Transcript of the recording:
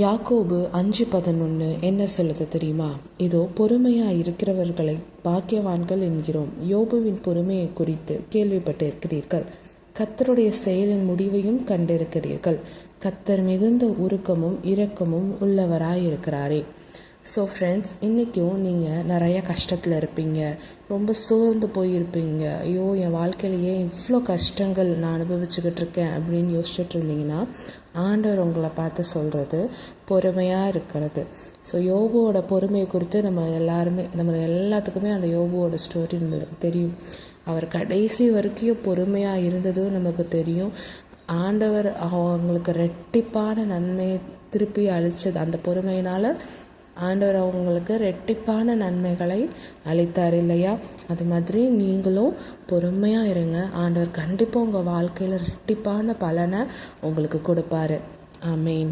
யாக்கோபு 5:11 என்ன சொல்லுது தெரியுமா? இதோ பொறுமையாக இருக்கிறவர்களை பாக்கியவான்கள் என்கிறோம். யோபுவின் பொறுமையை குறித்து கேள்விப்பட்டிருக்கிறீர்கள். கர்த்தருடைய செயலின் முடிவையும் கண்டிருக்கிறீர்கள். கர்த்தர் மிகுந்த உருக்கமும் இரக்கமும் உள்ளவராயிருக்கிறாரே. ஸோ ஃப்ரெண்ட்ஸ், இன்றைக்கும் நீங்கள் நிறைய கஷ்டத்தில் இருப்பீங்க, ரொம்ப சோர்ந்து போயிருப்பீங்க. ஐயோ, என் வாழ்க்கையிலேயே இவ்வளோ கஷ்டங்கள் நான் அனுபவிச்சுக்கிட்டு இருக்கேன் அப்படின்னு யோசிச்சுட்டு இருந்தீங்கன்னா, ஆண்டவர் உங்களை பார்த்து சொல்கிறது பொறுமையாக இருக்கிறது. ஸோ யோபுவோட பொறுமையை குறித்து நம்ம எல்லாத்துக்குமே அந்த யோபுவோட ஸ்டோரி நம்மளுக்கு தெரியும். அவர் கடைசி வரைக்கும் பொறுமையாக இருந்ததும் நமக்கு தெரியும். ஆண்டவர் அவங்களுக்கு ரெட்டிப்பான நன்மையை திருப்பி அளித்தது. அந்த பொறுமையினால் ஆண்டவர் அவங்களுக்கு ரெட்டிப்பான நன்மைகளை அளித்தார் இல்லையா? அது மாதிரி நீங்களும் பொறுமையாக இருங்க. ஆண்டவர் கண்டிப்பாக உங்கள் வாழ்க்கையில் ரெட்டிப்பான பலனை உங்களுக்கு கொடுப்பாரு. ஆமேன்.